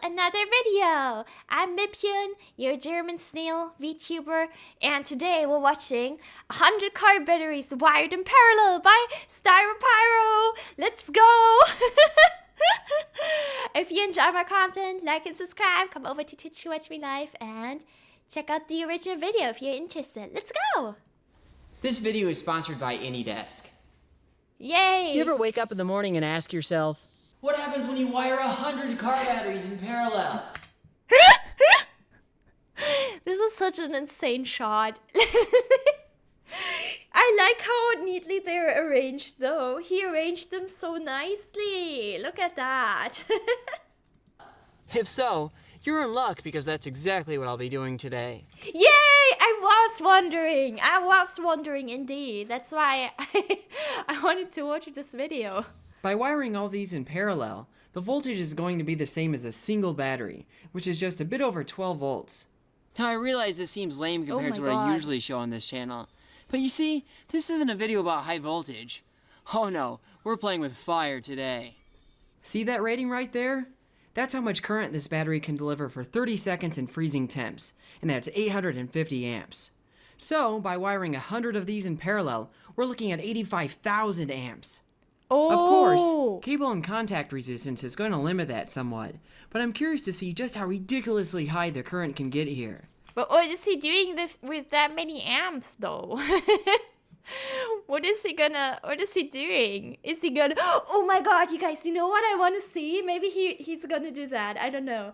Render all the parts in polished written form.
another video. I'm Mipyun, your German snail VTuber, and today we're watching 100 car batteries wired in parallel by styropyro. Let's go! If you enjoy my content, like and subscribe. Come over to Twitch to watch me live and check out the original video if you're interested. Let's go! This video is sponsored by AnyDesk. Yay! You ever wake up in the morning and ask yourself, What happens when you wire 100 car batteries in parallel? This is such an insane shot. I like how neatly they're arranged though. He arranged them so nicely. Look at that. if so, you're in luck because that's exactly what I'll be doing today. Yay! I was wondering indeed. That's why I wanted to watch this video. By wiring all these in parallel, the voltage is going to be the same as a single battery, which is just a bit over 12 volts. Now I realize this seems lame compared to what I usually show on this channel. But you see, this isn't a video about high voltage. Oh no, we're playing with fire today. See that rating right there? That's how much current this battery can deliver for 30 seconds in freezing temps, and that's 850 amps. So, by wiring 100 of these in parallel, we're looking at 85,000 amps. Oh. Of course, cable and contact resistance is going to limit that somewhat, but I'm curious to see just how ridiculously high the current can get here. But what is he doing this with that many amps though? What is he doing? Is he gonna, oh my god, you guys, you know what I want to see? Maybe he's gonna do that, I don't know.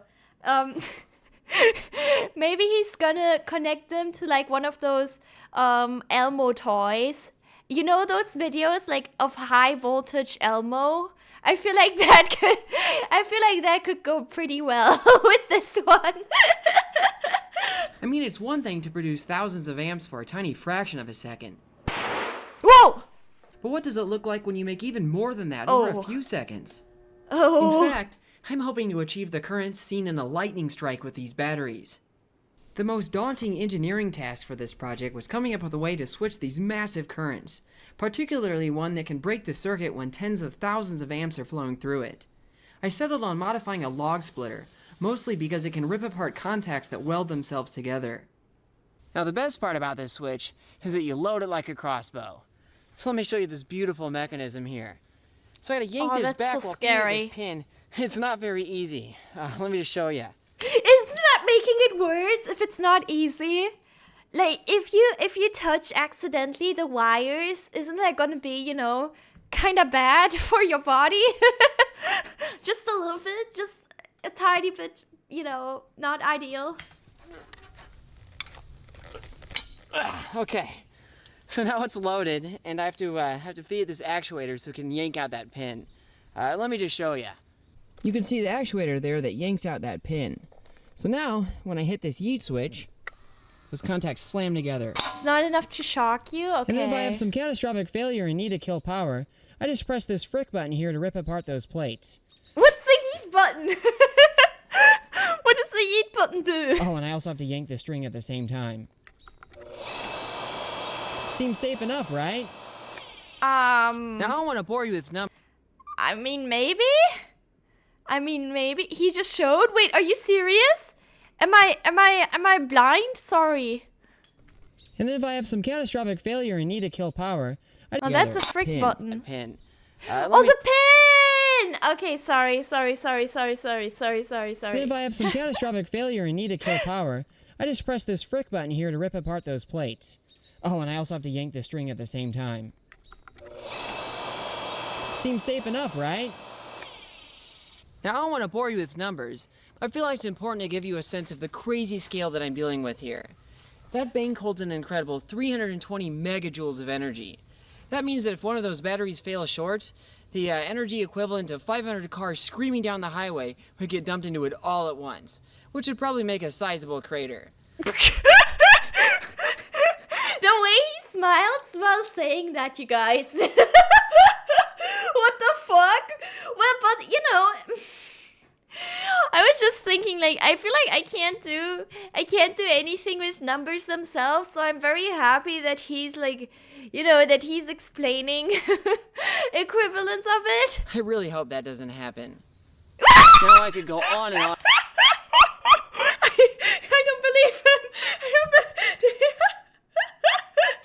Maybe he's gonna connect them to like one of those Elmo toys. You know those videos like of high voltage Elmo? I feel like that could go pretty well with this one. I mean, it's one thing to produce thousands of amps for a tiny fraction of a second. Whoa! But what does it look like when you make even more than that over a few seconds? Oh. In fact, I'm hoping to achieve the currents seen in a lightning strike with these batteries. The most daunting engineering task for this project was coming up with a way to switch these massive currents, particularly one that can break the circuit when tens of thousands of amps are flowing through it. I settled on modifying a log splitter, mostly because it can rip apart contacts that weld themselves together. Now the best part about this switch is that you load it like a crossbow. So let me show you this beautiful mechanism here. So I gotta yank this back while feeding this pin. It's not very easy. Let me just show you. Isn't that making it worse if it's not easy? Like, if you touch accidentally the wires, isn't that gonna be, you know, kind of bad for your body? Just a little bit, just a tiny bit, you know, not ideal. Okay, so now it's loaded, and I have to feed this actuator so it can yank out that pin. Let me just show you. You can see the actuator there that yanks out that pin. So now, when I hit this yeet switch, those contacts slam together. It's not enough to shock you? Okay. And then if I have some catastrophic failure and need to kill power, I just press this frick button here to rip apart those plates. What's the yeet button? What does the yeet button do? Oh, and I also have to yank the string at the same time. Seems safe enough, right? Now I don't want to bore you with numbers. I mean, maybe? He just showed? Wait, are you serious? Am I blind? Sorry. And then if I have some catastrophic failure and need to kill power, Oh, that's a frick button. A pin. Oh, the pin! Okay, sorry. Then if I have some catastrophic failure and need to kill power, I just press this frick button here to rip apart those plates. Oh, and I also have to yank the string at the same time. Seems safe enough, right? Now, I don't want to bore you with numbers, but I feel like it's important to give you a sense of the crazy scale that I'm dealing with here. That bank holds an incredible 320 megajoules of energy. That means that if one of those batteries fails short, the energy equivalent of 500 cars screaming down the highway would get dumped into it all at once, which would probably make a sizable crater. The way he smiled while saying that, you guys. What the fuck? Well, but, you know, I was just thinking, like, I feel like I can't do anything with numbers themselves, so I'm very happy that he's, like, you know, that he's explaining equivalence of it. I really hope that doesn't happen. Now I could go on and on. I don't believe him. I don't believe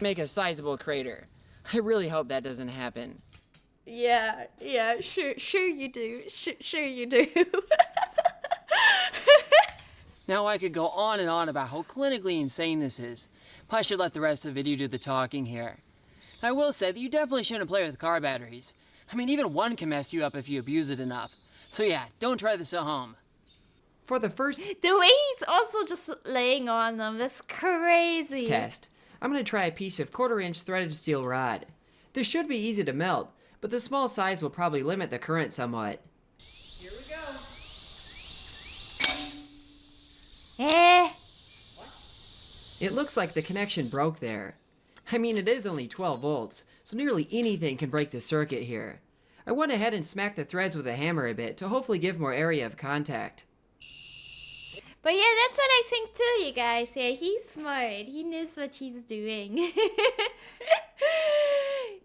Make a sizable crater. I really hope that doesn't happen. Yeah, sure you do. Sure you do. Now I could go on and on about how clinically insane this is. I should let the rest of the video do the talking here. I will say that you definitely shouldn't play with car batteries. I mean, even one can mess you up if you abuse it enough. So yeah, don't try this at home. For the first The way he's also just laying on them, that's crazy. test, I'm going to try a piece of 1/4-inch threaded steel rod. This should be easy to melt, but the small size will probably limit the current somewhat. Here we go. Eh. It looks like the connection broke there. I mean, it is only 12 volts, so nearly anything can break the circuit here. I went ahead and smacked the threads with a hammer a bit to hopefully give more area of contact. But yeah, that's what I think too, you guys. Yeah, he's smart. He knows what he's doing.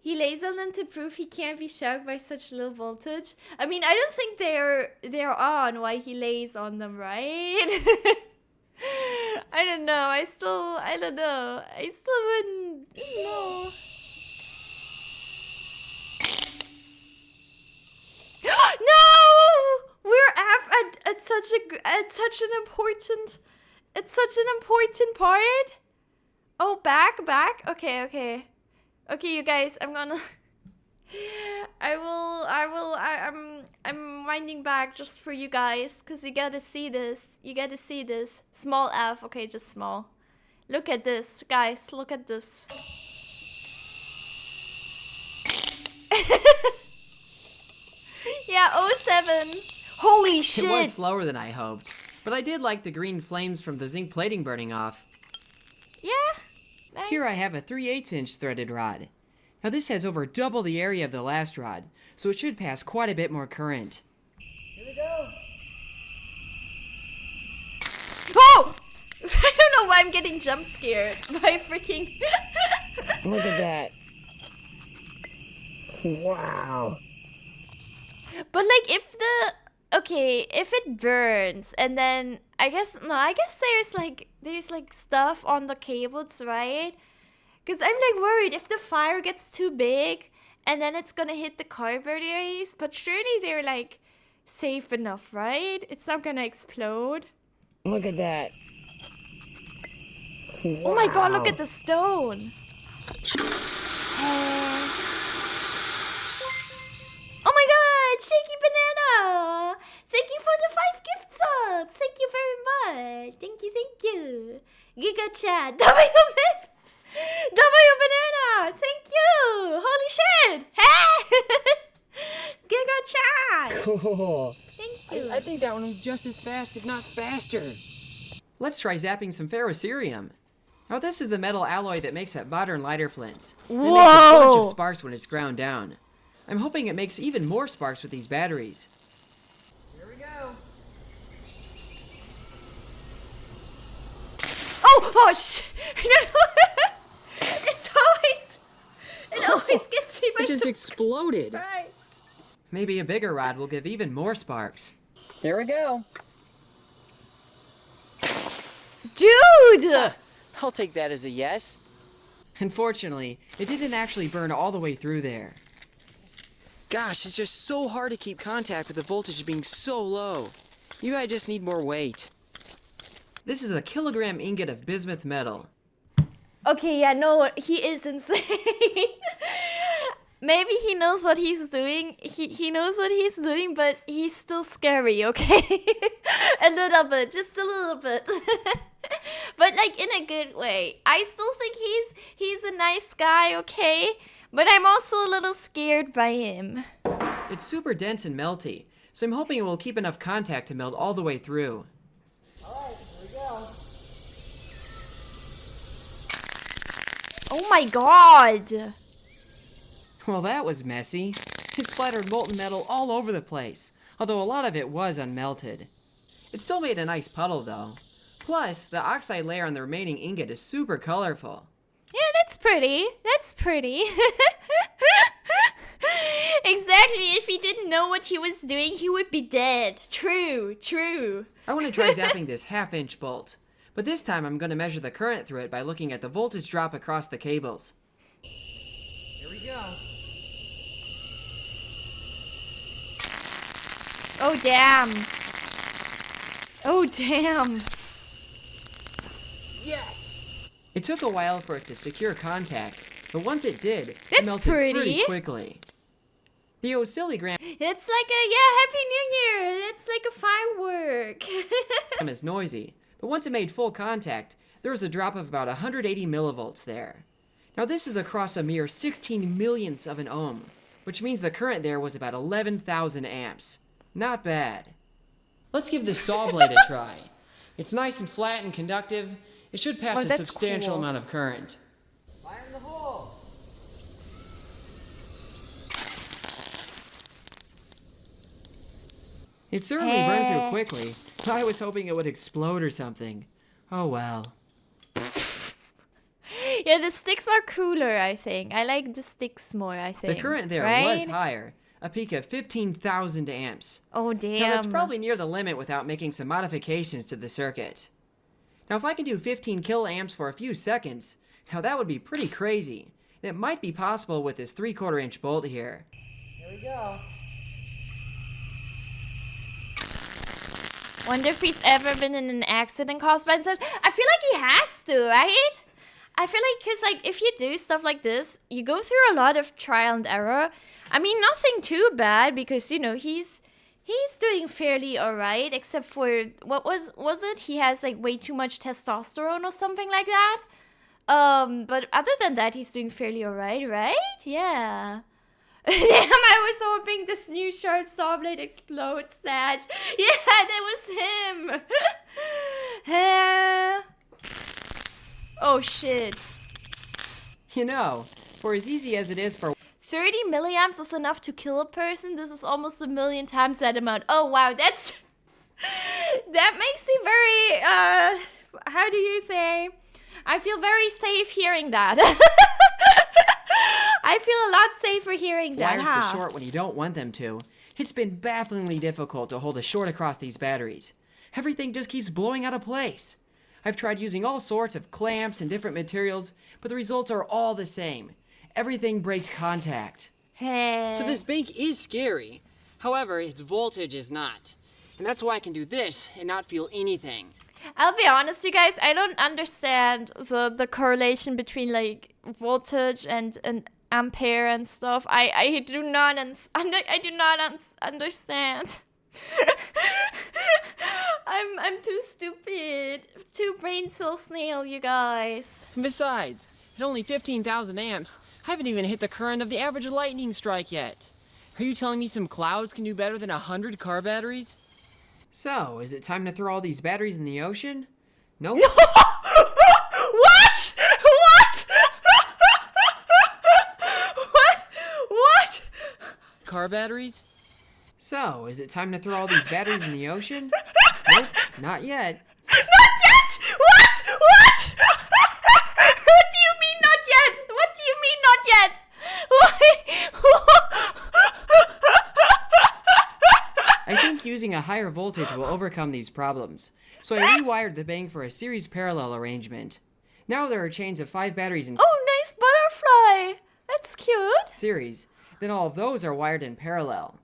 He lays on them to prove he can't be shocked by such low voltage. I mean, I don't think they're on why he lays on them, right? I don't know. I don't know. I still wouldn't know. No! We're at such an important part. Oh, back. Okay, you guys, I'm winding back just for you guys, cause you gotta see this. Small F, okay, just small. Look at this, guys. Look at this. Yeah, 07. Holy shit! It was slower than I hoped, but I did like the green flames from the zinc plating burning off. Yeah, nice. Here I have a 3/8-inch threaded rod. Now this has over double the area of the last rod, so it should pass quite a bit more current. Here we go. Oh! I don't know why I'm getting jump scared by freaking. Look at that. Wow. But like, if it burns, and then I guess there's like stuff on the cables, right? Because I'm like worried if the fire gets too big, and then it's gonna hit the car batteries. But surely they're like safe enough, right? It's not gonna explode. Look at that. Wow. Oh my god! Look at the stone. Oh my god, Shaky Banana! Thank you for the 5 gift subs! Thank you very much! Thank you! Giga Chat! W Banana! Thank you! Holy shit! Hey! Giga Chat! Cool. Thank you. I think that one was just as fast, if not faster. Let's try zapping some ferrocerium. Now this is the metal alloy that makes up modern lighter flints. It makes a bunch of sparks when it's ground down. I'm hoping it makes even more sparks with these batteries. Here we go. Oh shit! It always gets me by It just exploded. surprise. Maybe a bigger rod will give even more sparks. There we go. Dude! I'll take that as a yes. Unfortunately, it didn't actually burn all the way through there. Gosh, it's just so hard to keep contact with the voltage being so low. You guys just need more weight. This is a kilogram ingot of bismuth metal. Okay, yeah, no, he is insane. Maybe he knows what he's doing. He knows what he's doing, but he's still scary, okay? A little bit, just a little bit. But like in a good way. I still think he's a nice guy, okay? But I'm also a little scared by him. It's super dense and melty, so I'm hoping it will keep enough contact to melt all the way through. Alright, here we go. Oh my god! Well, that was messy. It splattered molten metal all over the place, although a lot of it was unmelted. It still made a nice puddle, though. Plus, the oxide layer on the remaining ingot is super colorful. Yeah, that's pretty. That's pretty. Exactly. If he didn't know what he was doing, he would be dead. True, true. I want to try zapping this half-inch bolt, but this time I'm going to measure the current through it by looking at the voltage drop across the cables. Here we go. Oh, damn. Oh, damn. Yes! It took a while for it to secure contact, but once it did, That's it melted pretty. pretty quickly. The oscillogram It's like a, yeah, Happy New Year. It's like a firework. is noisy, but once it made full contact, there was a drop of about 180 millivolts there. Now this is across a mere 16 millionths of an ohm, which means the current there was about 11,000 amps. Not bad. Let's give this saw blade a try. It's nice and flat and conductive. It should pass Oh, a that's substantial cool. amount of current. Fire in the hole! It certainly burned through quickly. I was hoping it would explode or something. Oh well. Yeah, the sticks are cooler, I think. I like the sticks more, I think. The current there right? was higher, a peak of 15,000 amps. Oh, damn. Now that's probably near the limit without making some modifications to the circuit. Now if I can do 15 kiloamps for a few seconds, now that would be pretty crazy. And it might be possible with this 3/4 inch bolt here. Here we go. Wonder if he's ever been in an accident caused by himself. I feel like he has to, right? I feel like, because, like, if you do stuff like this, you go through a lot of trial and error. I mean, nothing too bad, because, you know, he's doing fairly alright, except for, what was it? He has, like, way too much testosterone or something like that. But other than that, he's doing fairly alright, right? Yeah. Damn, I was hoping this new sharp saw blade explodes, Sag. Yeah, that was him. Oh, shit. You know, for as easy as it is for 30 milliamps is enough to kill a person. This is almost 1 million times that amount. Oh, wow, that's... that makes me very, how do you say? I feel very safe hearing that. I feel a lot safer hearing that, wires huh? to short when you don't want them to. It's been bafflingly difficult to hold a short across these batteries. Everything just keeps blowing out of place. I've tried using all sorts of clamps and different materials, but the results are all the same. Everything breaks contact. Hey. So this bank is scary. However, its voltage is not. And that's why I can do this and not feel anything. I'll be honest, you guys, I don't understand the correlation between, like, voltage and ampere and stuff. I do not understand. I'm too stupid. Too brain cell snail, you guys. And besides, at only 15,000 amps, I haven't even hit the current of the average lightning strike yet. Are you telling me some clouds can do better than 100 car batteries? So, is it time to throw all these batteries in the ocean? Nope. What? What? What? Car batteries? So, is it time to throw all these batteries in the ocean? Nope, not yet. Not yet! What? What do you mean not yet? What do you mean not yet? I think using a higher voltage will overcome these problems. So I rewired the bank for a series parallel arrangement. Now there are chains of 5 batteries in Oh, nice butterfly. That's cute. series. Then all of those are wired in parallel.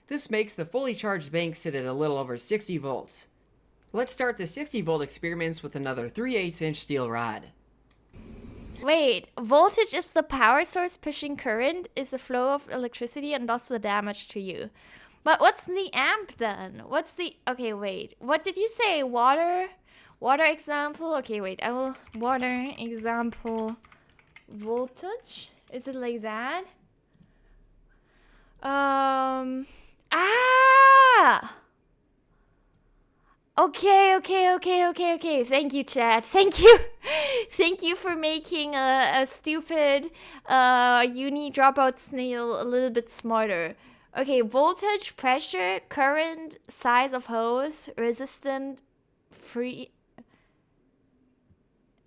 This makes the fully charged bank sit at a little over 60 volts. Let's start the 60 volt experiments with another 3/8 inch steel rod. Wait, voltage is the power source pushing current, is the flow of electricity and thus the damage to you. But what's the amp then? What's the... Okay, wait. What did you say? Water? Water example? Okay, wait. I will... Water example... Voltage? Is it like that? Ah! Okay. Thank you, Chad. Thank you. Thank you for making a stupid uni dropout snail a little bit smarter. Okay, voltage, pressure, current, size of hose, resistant, free...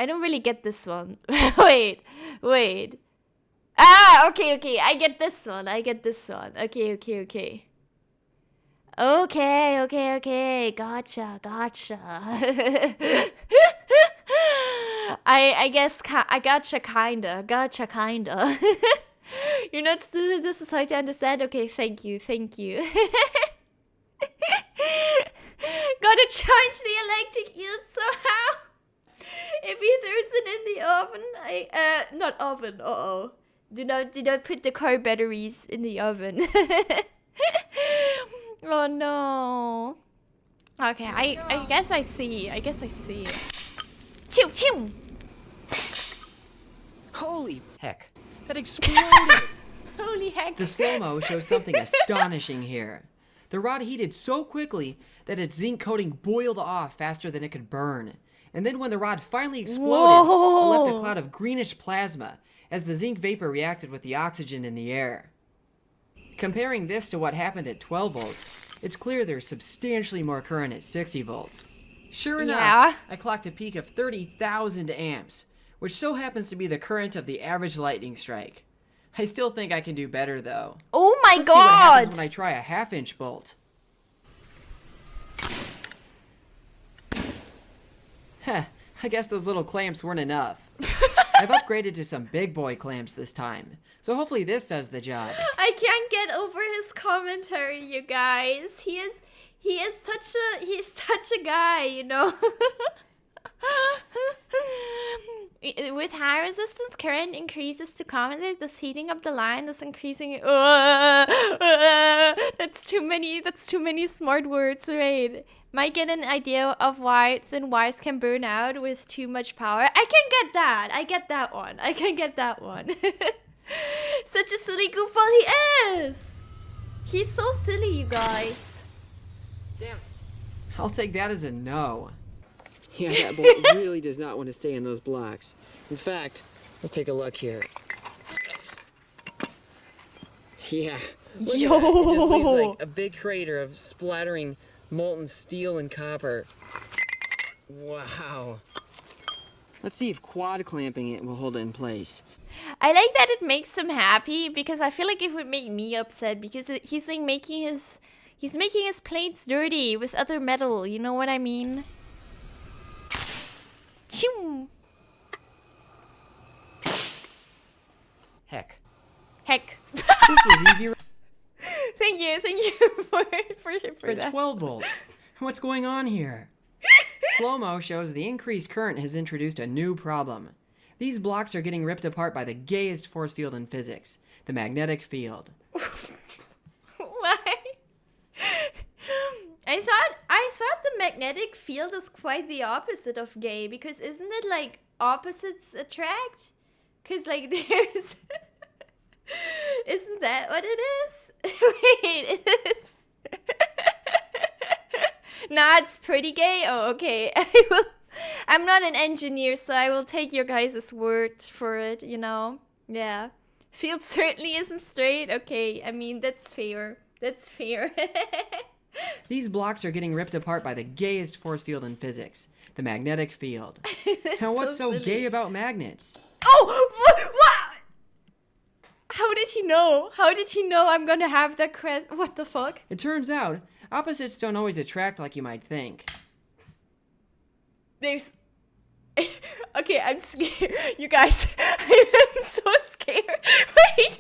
I don't really get this one. Wait. Ah, okay. I get this one. Okay. Okay. Gotcha. I guess I gotcha kinda. You're not student the society understand? Okay, thank you. Gotta charge the electric eel somehow. If you throws it in the oven, not oven, Do not put the car batteries in the oven. Oh no. Okay, I guess I see. Chew. Holy heck. That exploded! Holy heck. The slow-mo shows something astonishing here. The rod heated so quickly that its zinc coating boiled off faster than it could burn. And then when the rod finally exploded, it left a cloud of greenish plasma as the zinc vapor reacted with the oxygen in the air. Comparing this to what happened at 12 volts, it's clear there's substantially more current at 60 volts. Sure enough, Yeah. I clocked a peak of 30,000 amps, which so happens to be the current of the average lightning strike. I still think I can do better though. Oh my Let's see what happens god. when I try a half-inch bolt. Heh, I guess those little clamps weren't enough. I've upgraded to some big boy clamps this time, so hopefully this does the job. I can't get over his commentary, you guys. He is such a guy, you know. With high resistance, current increases to compensate the heating of the line, thus increasing. That's too many smart words. Wait, might get an idea of why thin wires can burn out with too much power. I can get that. I can get that one. Such a silly goofball he is. He's so silly, you guys. Damn it. I'll take that as a no. Yeah, that bolt really does not want to stay in those blocks. In fact, let's take a look here. Yeah. Look at that. It just leaves like a big crater of splattering molten steel and copper. Wow. Let's see if quad clamping it will hold it in place. I like that it makes him happy because I feel like it would make me upset because he's like making his plates dirty with other metal. You know what I mean? Choo. Heck. This was easy. Thank you for For that. 12 volts. What's going on here? Slow-mo shows the increased current has introduced a new problem. These blocks are getting ripped apart by the gayest force field in physics, the magnetic field. Why? I thought the magnetic field is quite the opposite of gay because isn't it like opposites attract? Cause like there's isn't that what it is? Wait. Nah, it's pretty gay. Oh, okay. I'm not an engineer, so I will take your guys' word for it, you know? Yeah. Field certainly isn't straight. Okay, I mean, that's fair. These blocks are getting ripped apart by the gayest force field in physics, the magnetic field. Now what's so gay about magnets? Oh! What? How did he know? I'm gonna have that crest? What the fuck? It turns out, opposites don't always attract like you might think. There's... Okay, I'm scared. You guys, I'm so scared. Wait!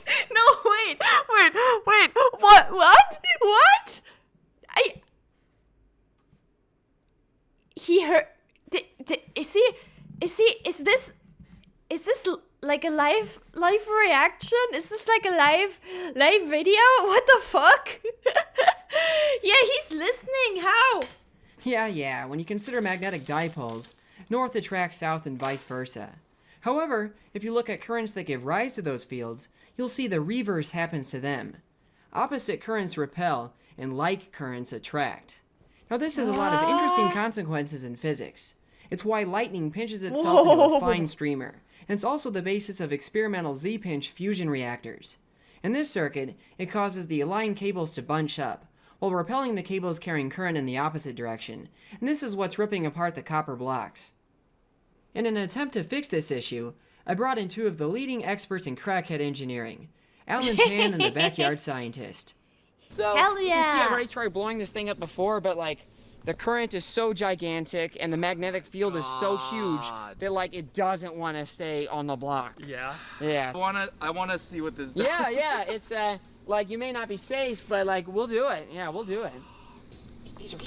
What? He heard... Is this like a live reaction? Is this like a live video? What the fuck? Yeah, he's listening. How? Yeah, when you consider magnetic dipoles, north attracts south and vice versa. However, if you look at currents that give rise to those fields, you'll see the reverse happens to them. Opposite currents repel, and like currents attract. Now this has a lot of interesting consequences in physics. It's why lightning pinches itself into a fine streamer, and it's also the basis of experimental Z-pinch fusion reactors. In this circuit, it causes the aligned cables to bunch up, while repelling the cables carrying current in the opposite direction, and this is what's ripping apart the copper blocks. In an attempt to fix this issue, I brought in 2 of the leading experts in crackhead engineering, Alan Pan and the backyard scientist. So Hell you can see yeah. I've already tried blowing this thing up before, but like the current is so gigantic and the magnetic field is so huge that like it doesn't want to stay on the block. Yeah. Yeah. I wanna see what this does. Yeah. It's like you may not be safe, but like we'll do it. Yeah, we'll do it. These are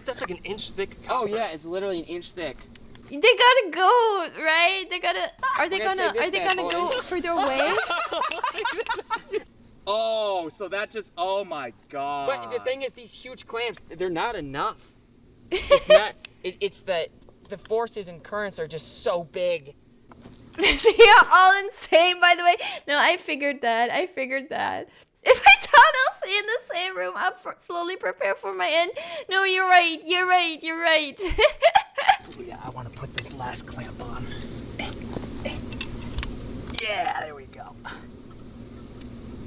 that's like an inch thick Oh copper. yeah, it's literally an inch thick. They gotta go, right? They gotta. Are they Let's gonna? take this Are they bad gonna boy. go further away? Oh, so that just, oh my god. But the thing is, these huge clamps, they're not enough. It's not. It's that the forces and currents are just so big. You're all insane, by the way. No, I figured that. If I thought I'll in the same room, I'll slowly prepare for my end. No, you're right. Oh, yeah, I want to put this last clamp on. Yeah, there we go.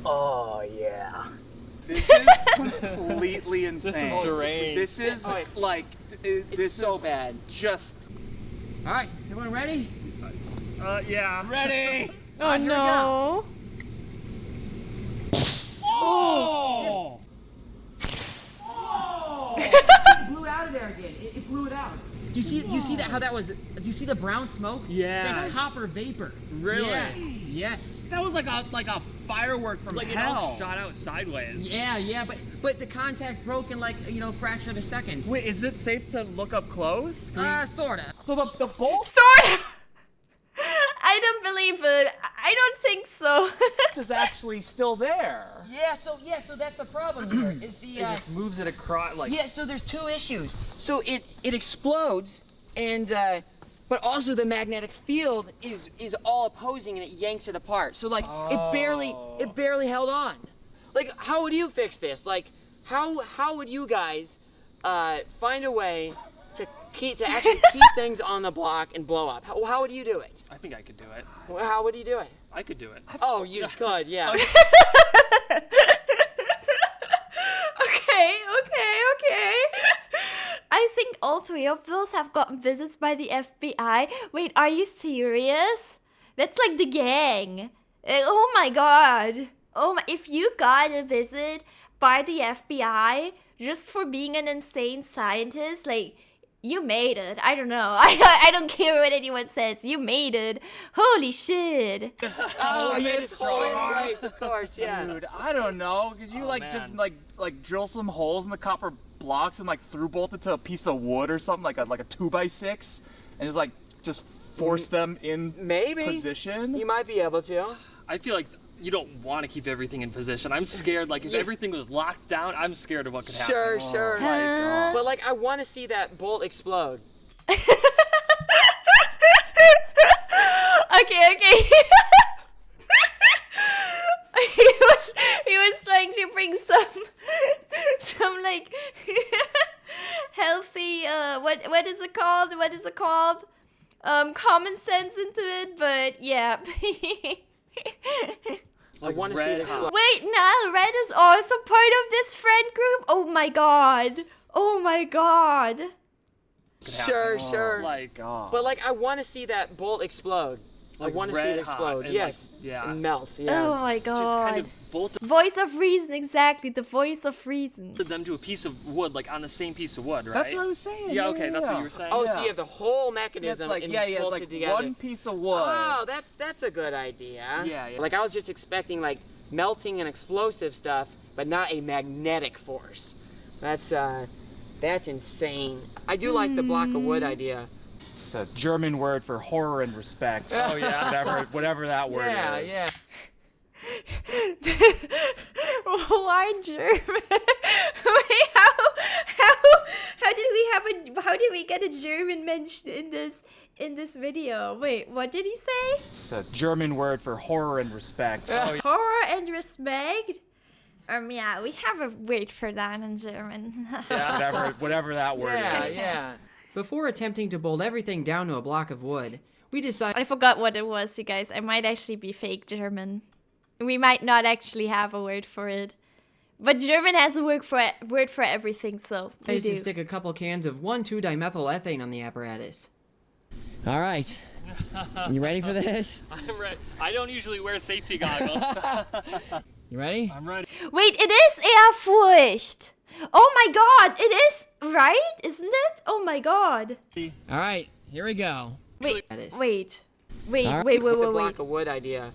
Oh, yeah. This is completely insane. This is deranged. This is Oh, it's- like, It's this so is bad. just. All right, everyone ready? Yeah. Ready? Oh here we go. no. Oh! It blew out of there again. It blew it out. Do you see that? How that was? Do you see the brown smoke? Yeah. It's copper vapor. Really? Yeah. Yes. That was like a firework from hell. Shot out sideways. Yeah, but the contact broke in like fraction of a second. Wait, is it safe to look up close? Sorta. So the bolt Sort of. I don't believe it. I don't think so. is actually still there. Yeah, so that's the problem here. Is the It just moves it across, like. yeah, so there's 2 issues. So it explodes, and but also the magnetic field is all opposing and it yanks it apart. So like it barely held on. Like how would you fix this? Like how would you guys find a way to actually keep things on the block and blow up? How would you do it? I think I could do it. How would you do it? I could do it. Oh, you just could, yeah. Okay. I think all 3 of those have gotten visits by the FBI. Wait, are you serious? That's like the gang. Oh my god. If you got a visit by the FBI just for being an insane scientist, like, you made it. I don't know. I don't care what anyone says. You made it. Holy shit. Oh, you destroy it in place, of course, yeah. Dude, I don't know. Could you just man. like drill some holes in the copper blocks and like through bolt it to a piece of wood or something like a 2x6 and just force them in Maybe. position? You might be able to. I feel like you don't want to keep everything in position. I'm scared, like, if everything was locked down, I'm scared of what could happen. Sure. My God. But like, I want to see that bolt explode. Okay. he was trying to bring some like healthy what is it called? Common sense into it, but yeah. I want to see it explode. Wait, now Red is also part of this friend group? Oh my god. Sure. Like, But like, I want to see that bolt explode. I Like want to see it red hot explode. and, Yes. like, yeah. And melt. Yeah. Oh my just god. kind of bolted Voice of reason, exactly, the voice of reason. them to a piece of wood, like on the same piece of wood, right? That's what I was saying. Yeah, okay, that's what you were saying. Oh, Yeah. so you have the whole Yeah, it's mechanism like, and it's bolted like together. one piece of wood. Oh, that's a good idea. Yeah. Like, I was just expecting like melting and explosive stuff, but not a magnetic force. That's insane. I do like the block of wood idea. It's a German word for horror and respect. Oh, yeah. whatever that word Yeah, is. yeah. Why German? Wait, how did we get a German mention in this video? Wait, what did he say? It's a German word for horror and respect. Horror and respect? Yeah, we have a word for that in German. Whatever that word Yeah, is. yeah. Before attempting to bolt everything down to a block of wood, we decided I forgot what it was, you guys. I might actually be fake German. We might not actually have a word for it. But German has a word for everything, so we to do. stick a couple cans of 1,2-dimethylethane on the apparatus. All right, You ready for this? I'm ready. I don't usually wear safety goggles. You ready? I'm ready. Wait, it is Ehrfurcht. Oh my god, it is, right? Isn't it? Oh my god. All right, here we go. Wait, That is. wait. All right, Wait. the block of wood idea.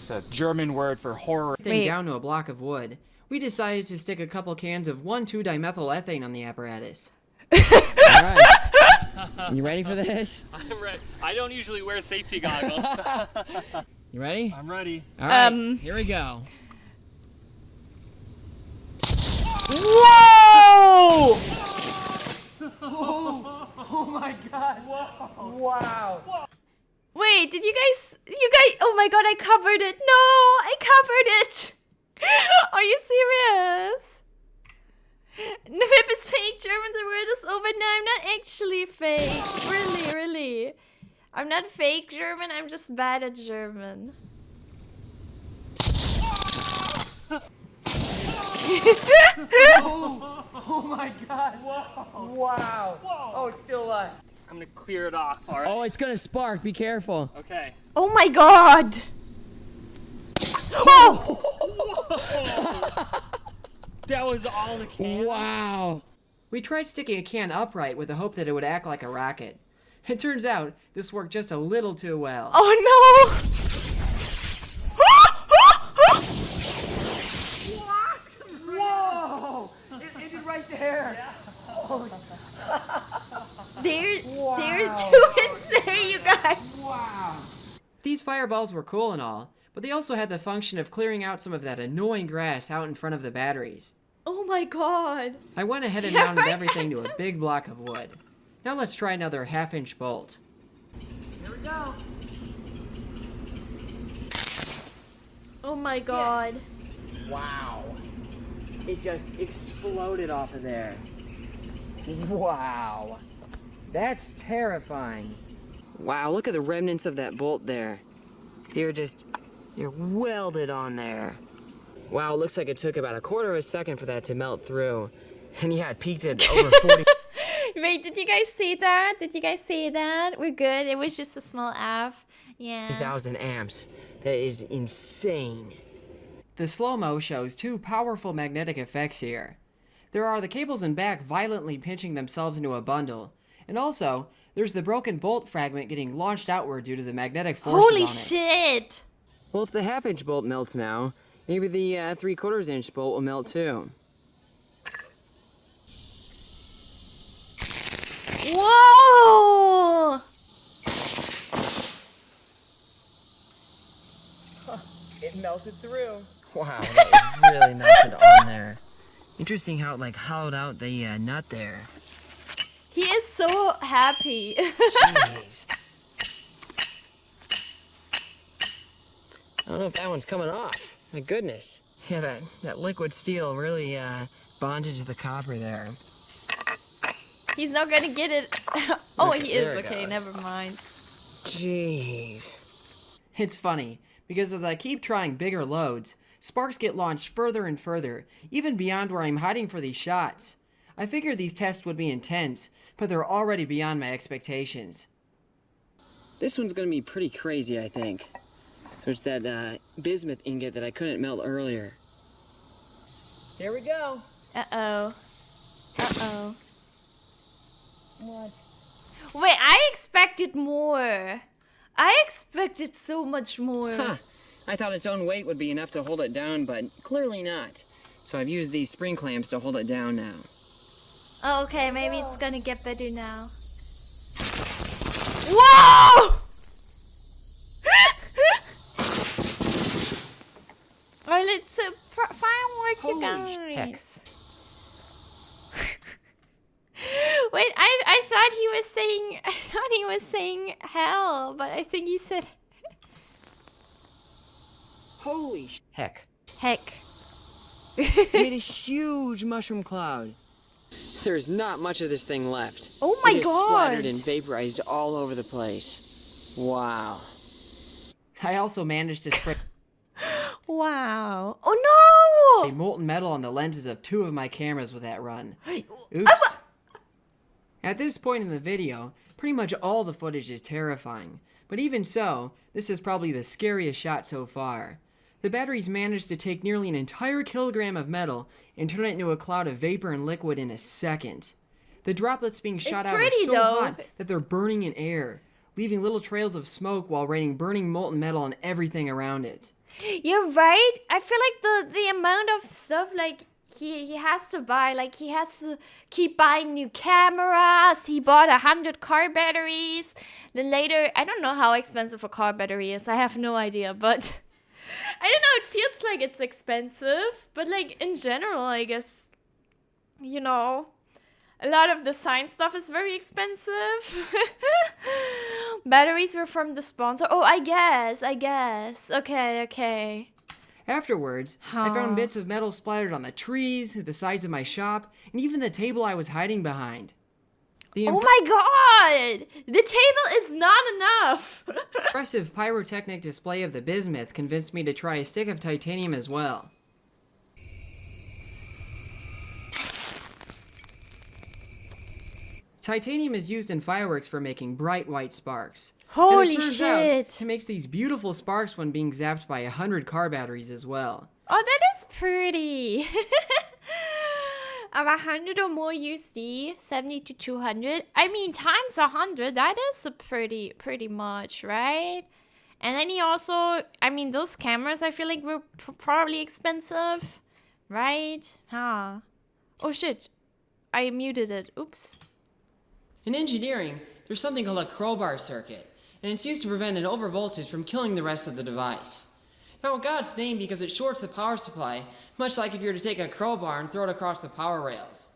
It's a German word for horror. Thing Wait. down to a block of wood, we decided to stick a couple cans of 1,2-dimethylethane on the apparatus. All right. You ready for this? I'm ready. I don't usually wear safety goggles. You ready? I'm ready. All right, here we go. Whoa! Oh my gosh. Whoa. Wow. Wait, did you guys, oh my god, I covered it. No, I covered it. Are you serious? Nip is fake, German, the word is over. No, I'm not actually fake. Really. I'm not fake German, I'm just bad at German. Oh my gosh. Whoa. Wow. Whoa. Oh, it's still alive. I'm gonna clear it off. All right. Oh, it's gonna spark. Be careful. Okay. Oh my god. Oh! That was all the can. Wow. We tried sticking a can upright with the hope that it would act like a rocket. It turns out this worked just a little too well. Oh no! Whoa. It did right there. They're too insane, you guys. Wow. These fireballs were cool and all, but they also had the function of clearing out some of that annoying grass out in front of the batteries. Oh my god. I went ahead and mounted everything to a big block of wood. Now let's try another 1/2-inch bolt. Here we go. Oh my god. Wow. It just exploded off of there. Wow. That's terrifying. Wow, look at the remnants of that bolt there. They're welded on there. Wow, it looks like it took about 1/4 of a second for that to melt through. And yeah, it peaked at over 40. Wait, did you guys see that? We're good. It was just a small F. Yeah. 50,000 amps. That is insane. The slow-mo shows two powerful magnetic effects here. There are the cables in back violently pinching themselves into a bundle, and also, there's the broken bolt fragment getting launched outward due to the magnetic forces Holy on it. shit. Well, if the 1/2-inch bolt melts now, maybe the 3/4-inch bolt will melt too. Whoa! It melted through. Wow, that was really melted on there. Interesting how it like hollowed out the nut there. He is so happy. Jeez. I don't know if that one's coming off. My goodness. Yeah, that liquid steel really bonded to the copper there. He's not gonna get it. Oh, Okay, he there is. it Okay, goes. never mind. Jeez. It's funny, because as I keep trying bigger loads, sparks get launched further and further, even beyond where I'm hiding for these shots. I figured these tests would be intense, but they're already beyond my expectations. This one's gonna be pretty crazy, I think. There's that bismuth ingot that I couldn't melt earlier. Here we go. Uh-oh. Wait, I expected more. I expected so much more. Huh. I thought its own weight would be enough to hold it down, but clearly not. So I've used these spring clamps to hold it down now. Oh, okay, maybe it's gonna get better now. Whoa! Well, it's a firework, you Holy heck. guys. Wait, I thought he was saying hell, but I think he said Holy heck. heck. It made a huge mushroom cloud. There's not much of this thing left. Oh my It just splattered god. and vaporized all over the place. Wow. I also managed to spray Wow. Oh molten metal on the lenses of 2 of my cameras with that run. no! Oops. As At this point in the video, pretty much all the footage is terrifying. But even so, this is probably the scariest shot so far. The batteries managed to take nearly an entire kilogram of metal and turn it into a cloud of vapor and liquid in a second. The droplets being shot out are so hot that they're burning in air, leaving little trails of smoke while raining burning molten metal on everything around it. You're right. I feel like the amount of stuff like he has to buy, like he has to keep buying new cameras. He bought 100 car batteries. Then later, I don't know how expensive a car battery is. I have no idea, but I don't know. It feels like it's expensive, but like in general, I guess, you know, a lot of the science stuff is very expensive. Batteries were from the sponsor. Oh, I guess. Okay. Afterwards, I found bits of metal splattered on the trees, the sides of my shop, and even the table I was hiding behind. Oh my god! The table is not enough! Impressive pyrotechnic display of the bismuth convinced me to try a stick of titanium as well. Titanium is used in fireworks for making bright white sparks. Holy and it turns shit! out, it makes these beautiful sparks when being zapped by 100 car batteries as well. Oh, that is pretty! 100 or more USD, 70 to 200. I mean, times 100, that is a pretty much, right? And then he also, I mean, those cameras I feel like were probably expensive, right? Huh. Oh shit, I muted it, oops. In engineering, there's something called a crowbar circuit, and it's used to prevent an overvoltage from killing the rest of the device. Now, it got its name because it shorts the power supply, much like if you were to take a crowbar and throw it across the power rails.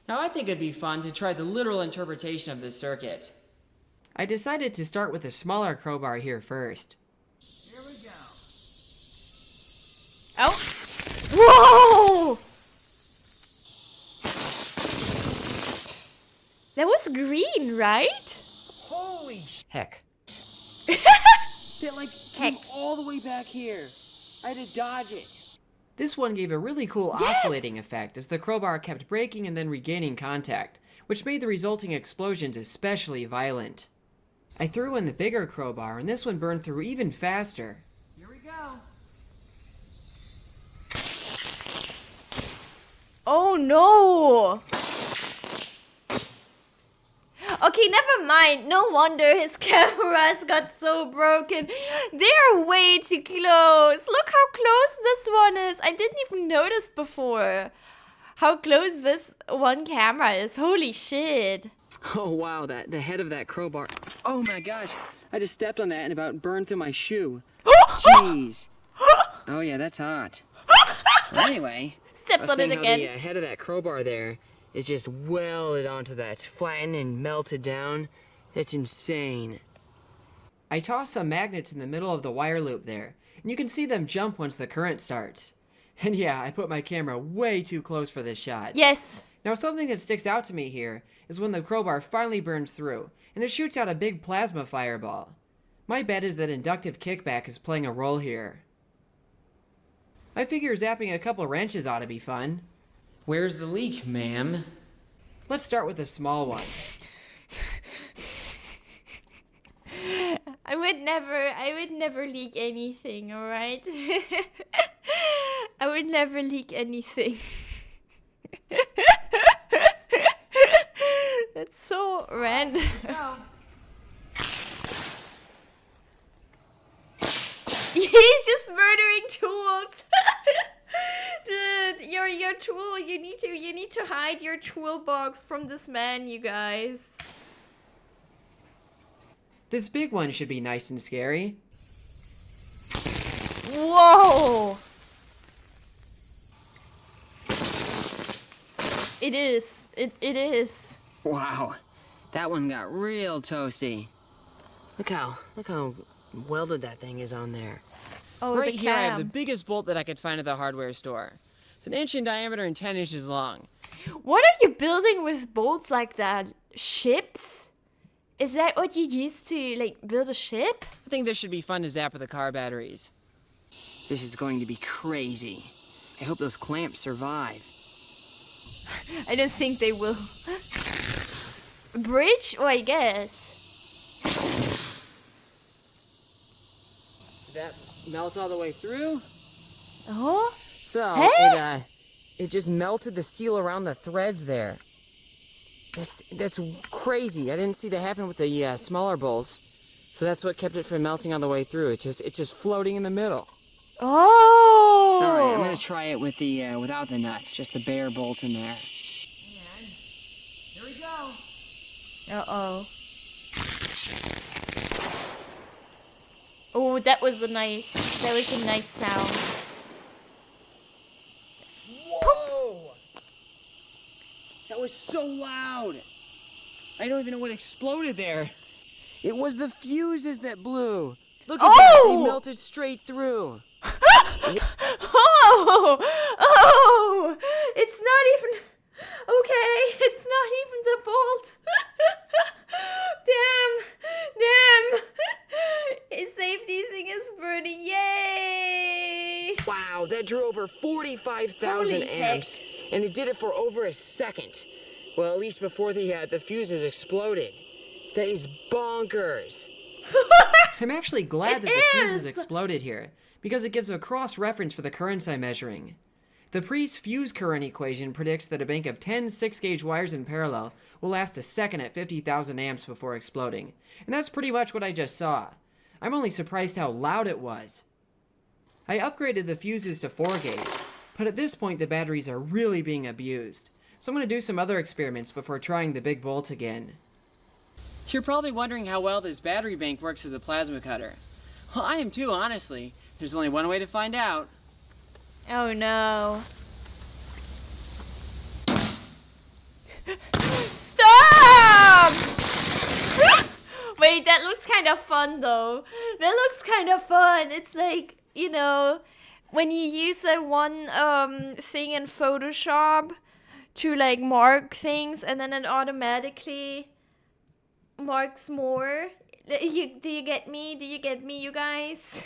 Now, I think it'd be fun to try the literal interpretation of this circuit. I decided to start with a smaller crowbar here first. Here we go. Oh! Whoa! That was green, right? Holy Heck. It like came all the way back here. I had to dodge it. This one gave a really cool oscillating effect as the crowbar kept breaking and then regaining contact, which made the resulting explosions especially violent. I threw in the bigger crowbar and this one burned through even faster. Here we go. Oh no! Okay, never mind. No wonder his cameras got so broken. They're way too close. Look how close this one is. I didn't even notice before how close this one camera is. Holy shit. Oh wow, the head of that crowbar. Oh my gosh, I just stepped on that and about burned through my shoe. Jeez. Oh yeah, that's hot. Well, anyway, Steps on it again. The head of that crowbar there is just welded onto that. It's flattened and melted down. It's insane. I tossed some magnets in the middle of the wire loop there, and you can see them jump once the current starts. And yeah, I put my camera way too close for this shot. Yes. Now something that sticks out to me here is when the crowbar finally burns through, and it shoots out a big plasma fireball. My bet is that inductive kickback is playing a role here. I figure zapping a couple wrenches ought to be fun. Where's the leak, ma'am? Let's start with a small one. I would never leak anything, alright? I would never leak anything. That's so random. He's just murdering tools. Dude, your tool, you need to hide your toolbox from this man, you guys. This big one should be nice and scary. Whoa! It is. It is. Wow, that one got real toasty. Look how welded that thing is on there. Oh, Right the here I have the cam. biggest bolt that I could find at the hardware store. It's an inch in diameter and 10 inches long. What are you building with bolts like that? Ships? Is that what you used to, like, build a ship? I think this should be fun to zap with the car batteries. This is going to be crazy. I hope those clamps survive. I don't think they will. bridge? Oh, I guess. That melts all the way through. Oh? So Huh? it just melted the steel around the threads there. That's crazy. I didn't see that happen with the smaller bolts. So that's what kept it from melting all the way through. It's just floating in the middle. Oh! All right, I'm gonna try it with the without the nut, just the bare bolt in there. And here we go. Uh-oh. Oh, that was a nice sound. Whoa! That was so loud. I don't even know what exploded there. It was the fuses that blew. Look at that, they melted straight through. Oh! Oh! It's not even... Okay, it's not even the bolt. Damn! His safety thing is burning. Yay! Wow, that drew over 45,000 Holy amps, and it did it for over a second. Well, at least before the fuses exploded. That is bonkers. I'm actually glad that the fuses exploded here, because it gives a cross-reference for the currents I'm measuring. The Priest fuse current equation predicts that a bank of 10 6-gauge wires in parallel will last a second at 50,000 amps before exploding. And that's pretty much what I just saw. I'm only surprised how loud it was. I upgraded the fuses to 4-gauge, but at this point the batteries are really being abused. So I'm going to do some other experiments before trying the big bolt again. You're probably wondering how well this battery bank works as a plasma cutter. Well, I am too, honestly. There's only one way to find out. Oh no. Stop! Wait, that looks kind of fun though. That looks kind of fun. It's like, you know, when you use that one thing in Photoshop to like mark things and then it automatically marks more. Do you get me? Do you get me, you guys?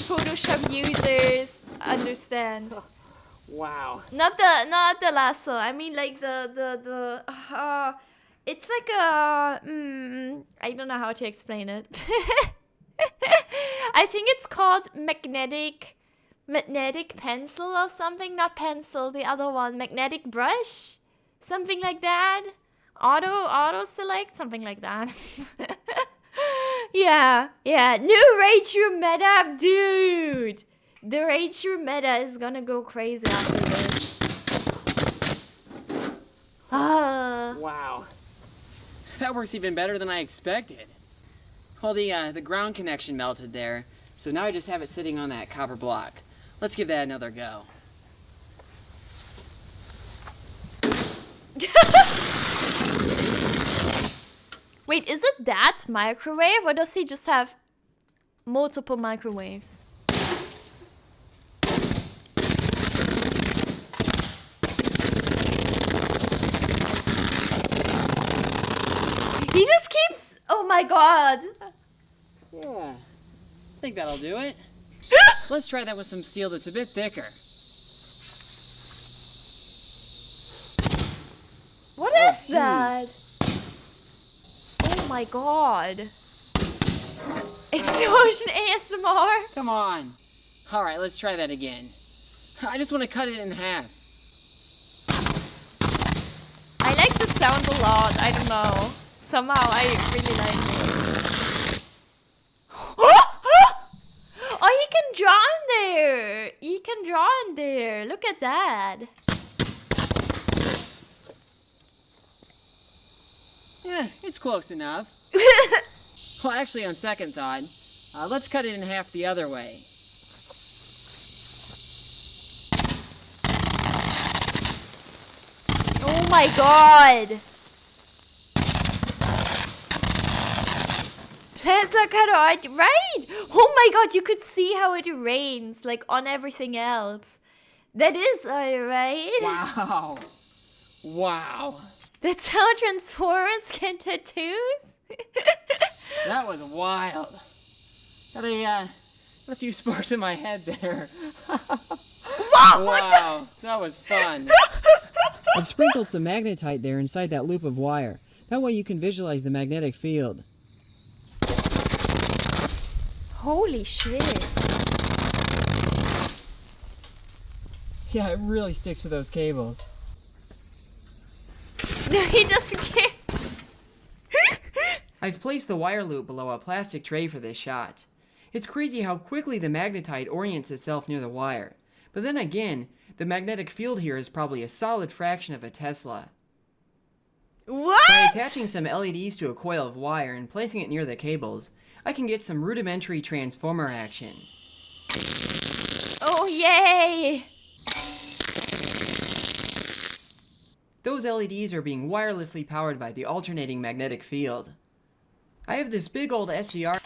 Photoshop users understand. Wow. Not the lasso. I mean like it's like a I don't know how to explain it. I think it's called magnetic pencil or something. Not pencil, the other one, magnetic brush, something like that. Auto select, something like that. Yeah. New Rage Room meta, dude. The Rage Room meta is gonna go crazy after this. Wow. That works even better than I expected. Well, the ground connection melted there, so now I just have it sitting on that copper block. Let's give that another go. Wait, is it that microwave or does he just have multiple microwaves? He just keeps... Oh my god. Yeah, I think that'll do it. Let's try that with some steel that's a bit thicker. What is that? Oh my god. Explosion ASMR. Come on. All right, let's try that again. I just want to cut it in half. I like the sound a lot. I don't know. Somehow I really like it. Oh, he can draw in there. He can draw in there. Look at that. Yeah, it's close enough. Well, actually, on second thought, let's cut it in half the other way. Oh my god. That's not kind of art, right? Oh my god, you could see how it rains, like on everything else. That is art, right? Wow. Wow. That's how Transformers get tattoos? That was wild. Got a few sparks in my head there. Whoa! What the? Wow, that was fun. I've sprinkled some magnetite there inside that loop of wire. That way you can visualize the magnetic field. Holy shit. Yeah, it really sticks to those cables. He doesn't care. I've placed the wire loop below a plastic tray for this shot. It's crazy how quickly the magnetite orients itself near the wire. But then again, the magnetic field here is probably a solid fraction of a Tesla. What? By attaching some LEDs to a coil of wire and placing it near the cables, I can get some rudimentary transformer action. Oh, yay! Those LEDs are being wirelessly powered by the alternating magnetic field. I have this big old SCR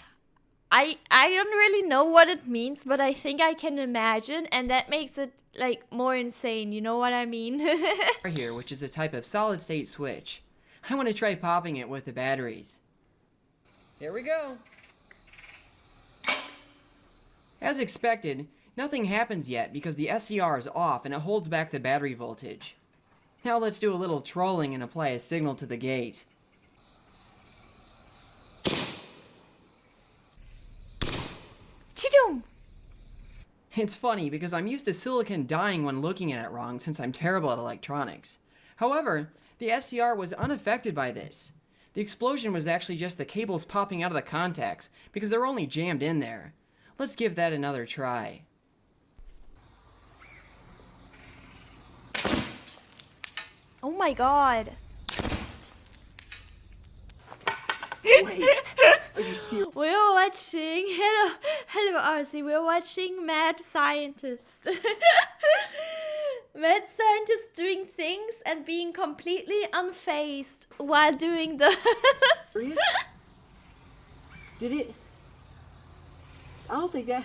I don't really know what it means, but I think I can imagine, and that makes it, like, more insane, you know what I mean? here, which is a type of solid-state switch. I want to try popping it with the batteries. Here we go. As expected, nothing happens yet because the SCR is off and it holds back the battery voltage. Now let's do a little trolling and apply a signal to the gate. Chidum! It's funny because I'm used to silicon dying when looking at it wrong since I'm terrible at electronics. However, the SCR was unaffected by this. The explosion was actually just the cables popping out of the contacts because they're only jammed in there. Let's give that another try. Oh my god. Wait, are you serious? We're watching, hello RC, we're watching Mad Scientist. Mad Scientist doing things and being completely unfazed while doing the... Did it? I don't think that...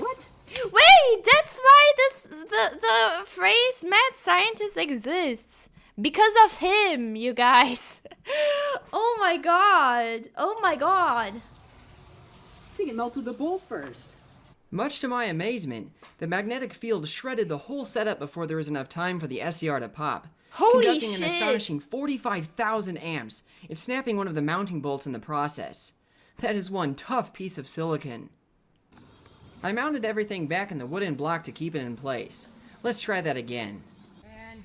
What? Wait, that's why the phrase Mad Scientist exists. Because of him, you guys. Oh my god. Oh my god. I think it melted the bolt first. Much to my amazement, the magnetic field shredded the whole setup before there was enough time for the SCR to pop. Holy conducting shit. an astonishing 45,000 amps and snapping one of the mounting bolts in the process. That is one tough piece of silicon. I mounted everything back in the wooden block to keep it in place. Let's try that again. And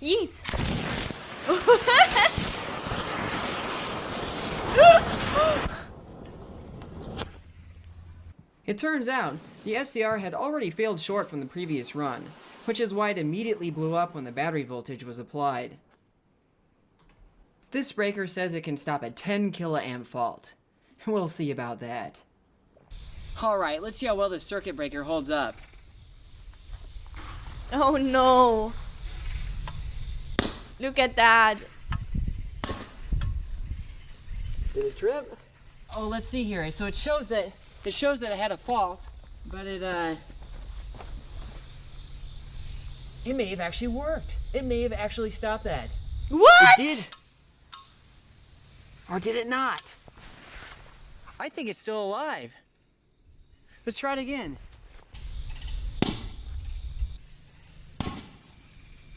Yeet. it turns out, the SCR had already failed short from the previous run, which is why it immediately blew up when the battery voltage was applied. This breaker says it can stop a 10 kiloamp fault. We'll see about that. Alright, let's see how well this circuit breaker holds up. Oh no. Look at that. Did it trip? Oh, let's see here. So it shows that it had a fault, but it may have actually worked. It may have actually stopped that. What? It did. Or did it not? I think it's still alive. Let's try it again.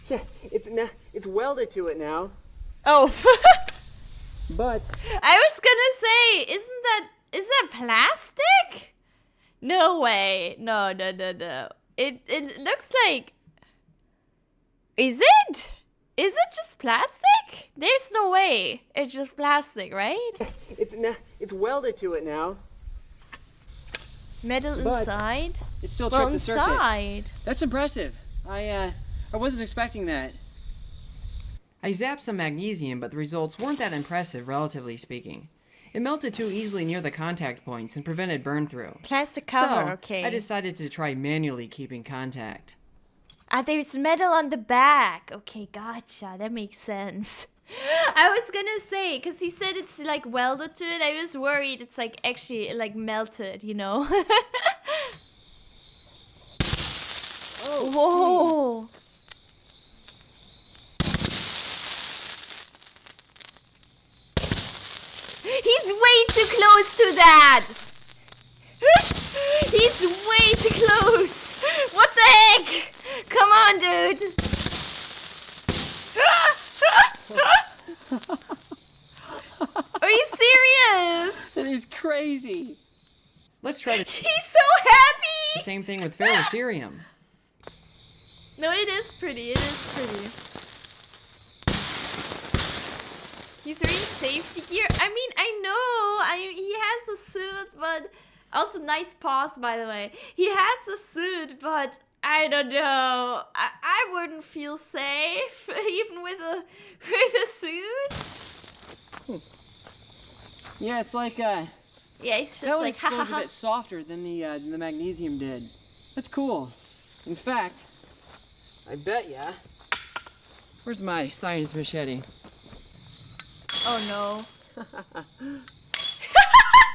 Yeah, it's welded to it now. Oh. But I was gonna say, is that plastic? No way. No. It looks like... Is it? Is it just plastic? There's no way. It's just plastic, right? it's welded to it now. Metal But inside? It still Well, tripped the circuit. inside. That's impressive. I wasn't expecting that. I zapped some magnesium, but the results weren't that impressive, relatively speaking. It melted too easily near the contact points and prevented burn-through. Plastic cover, So, okay. I decided to try manually keeping contact. Ah, there's metal on the back. Okay, gotcha. That makes sense. I was gonna say, because he said it's like welded to it, I was worried it's like actually like melted, you know? Oh, Whoa! He's way too close to that! He's loose. What the heck? Come on, dude. Are you serious? That is crazy. Let's try the He's so happy. same thing with ferrocerium. No, it is pretty. It is pretty. He's wearing safety gear. I mean, I know. He has the suit, but also nice paws, by the way. He has the suit, but I don't know. I wouldn't feel safe even with a suit. Yeah, it's like Yeah, it's that just one like explodes a haha. bit softer than the magnesium did. That's cool. In fact, I bet ya. Where's my science machete? Oh no.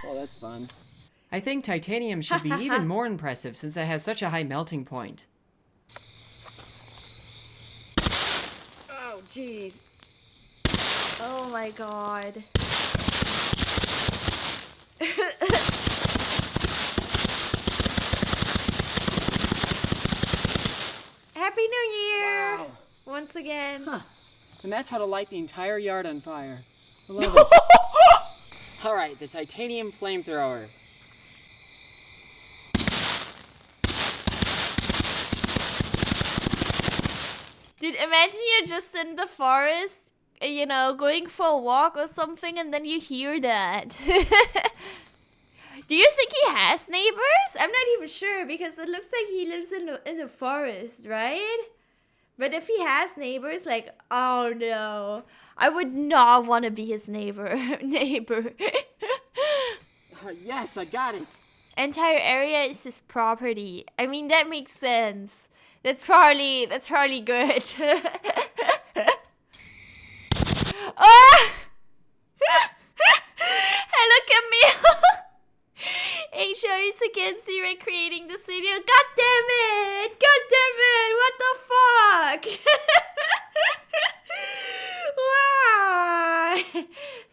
Oh, that's fun. I think titanium should be even more impressive since it has such a high melting point. Oh, jeez. Oh my god. Happy New Year! Wow. Once again. Huh. And that's how to light the entire yard on fire. I love it. All right, the titanium flamethrower. Dude, imagine you're just in the forest, you know, going for a walk or something, and then you hear that. Do you think he has neighbors? I'm not even sure because it looks like he lives in the forest, right? But if he has neighbors, like, oh no, I would not want to be his neighbor. Yes, I got it. Entire area is his property. I mean, that makes sense. That's probably good. Oh! Hello, Camille. HR is against you recreating the studio. God damn it! God damn it! What the fuck? Why?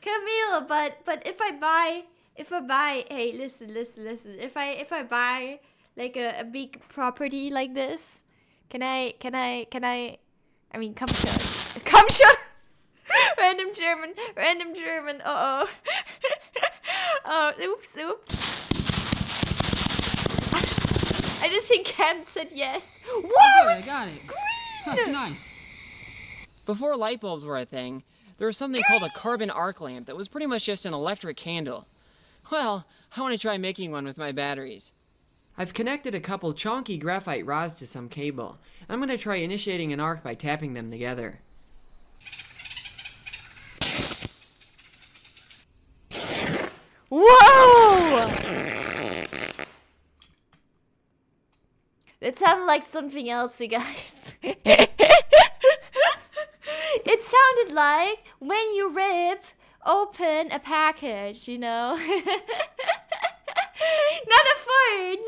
Camille, but if I buy, hey, listen. If I buy like a big property like this, can I? I mean, come shut. Random German. Uh oh. Oh, oops. I just think Cam said yes. Whoa, I it's got it. green! Nice. Before light bulbs were a thing, there was something called a carbon arc lamp that was pretty much just an electric candle. Well, I want to try making one with my batteries. I've connected a couple chonky graphite rods to some cable. I'm going to try initiating an arc by tapping them together. Whoa! It sounded like something else, you guys. It sounded like when you rip open a package, you know? Not a fart.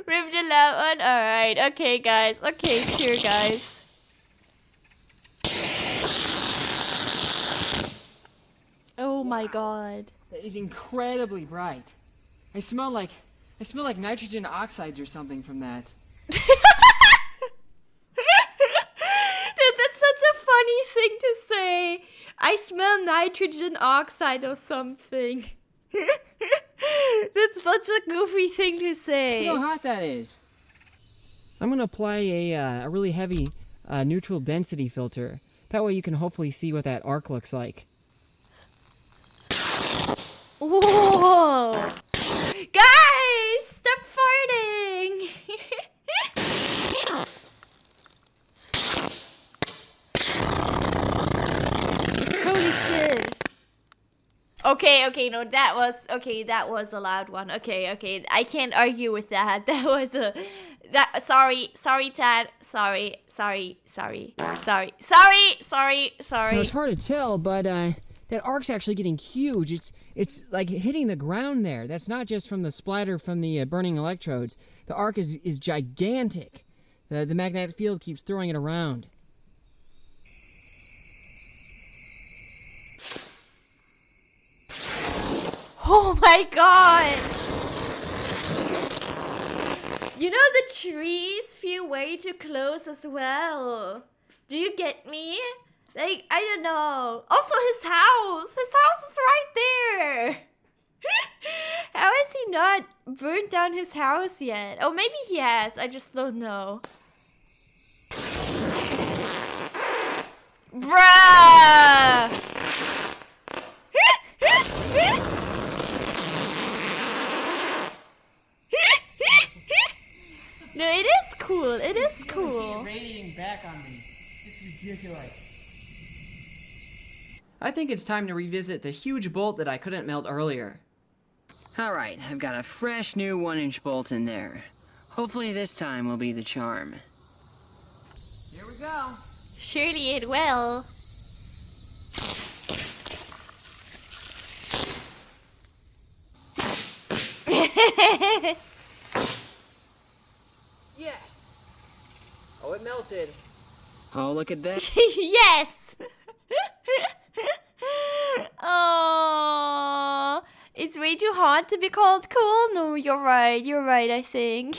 Rip the loud one. Alright, okay, guys. Okay, sure, guys. Oh my god. That is incredibly bright. I smell like nitrogen oxides or something from that. Dude, that's such a funny thing to say. I smell nitrogen oxide or something. That's such a goofy thing to say. Look how hot that is. I'm gonna apply a really heavy neutral density filter. That way you can hopefully see what that arc looks like. Whoa! Guys, stop farting! Holy shit. Okay, no, that was a loud one. Okay, I can't argue with that. Sorry, Tad. Sorry. Now, it's hard to tell, but that arc's actually getting huge. It's like hitting the ground there. That's not just from the splatter from the burning electrodes. The arc is gigantic. The magnetic field keeps throwing it around. Oh my god! You know, the trees feel way too close as well. Do you get me? Like, I don't know. Also, his house. His house is right there. How has he not burnt down his house yet? Oh, maybe he has. I just don't know. Bruh! No, it is cool. It is cool. Radiating back on me. It's ridiculous. I think it's time to revisit the huge bolt that I couldn't melt earlier. Alright, I've got a fresh new 1-inch bolt in there. Hopefully this time will be the charm. Here we go. Surely it will. Yes! Oh, it melted. Oh, look at that. Yes! Oh, it's way too hot to be called cool. No, you're right. You're right, I think.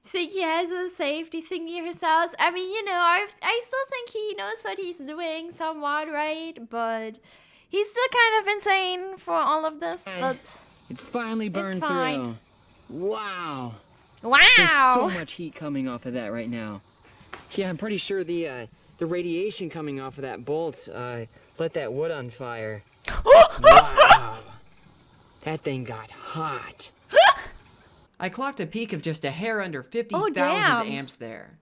Think he has a safety thing near his house. I mean, you know, I still think he knows what he's doing somewhat, right? But he's still kind of insane for all of this. But It finally burned fine. through. Wow. wow! There's so much heat coming off of that right now. Yeah, I'm pretty sure the radiation coming off of that bolt lit that wood on fire. Wow. That thing got hot. I clocked a peak of just a hair under 50,000 damn. amps there.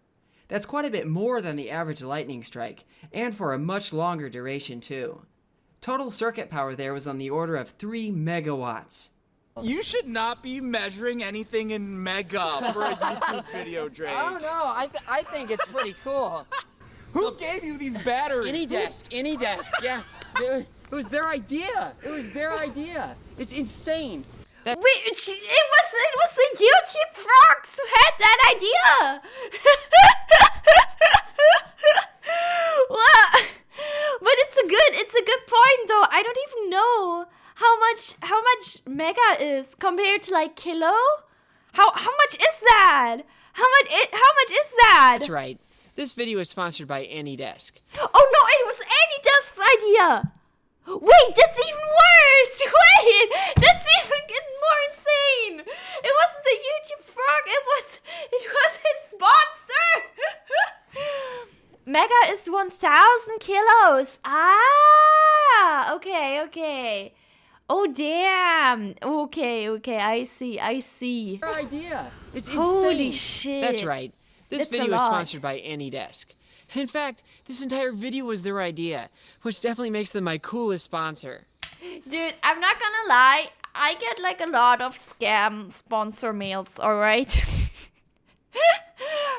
That's quite a bit more than the average lightning strike, and for a much longer duration too. Total circuit power there was on the order of 3 megawatts. You should not be measuring anything in mega for a YouTube video, Drake. I don't know. I think it's pretty cool. Who gave you these batteries? Any desk, yeah. It was their idea. It was their idea. It's insane. Wait, it was the YouTube frogs who had that idea. What? But it's a good point though. I don't even know how much mega is compared to like kilo. How much is that? How much is that? That's right. This video is sponsored by AnyDesk. Oh no, it was AnyDesk's idea. Wait, that's even worse. Wait, that's even more insane. It wasn't the YouTube frog. It was his sponsor. Mega is 1,000 kilos. Ah, okay. Oh damn. Okay. I see. Their idea. It's insane. Holy shit. That's right. This That's video a is lot. sponsored by AnyDesk. In fact, this entire video was their idea, which definitely makes them my coolest sponsor. Dude, I'm not gonna lie. I get like a lot of scam sponsor mails, alright?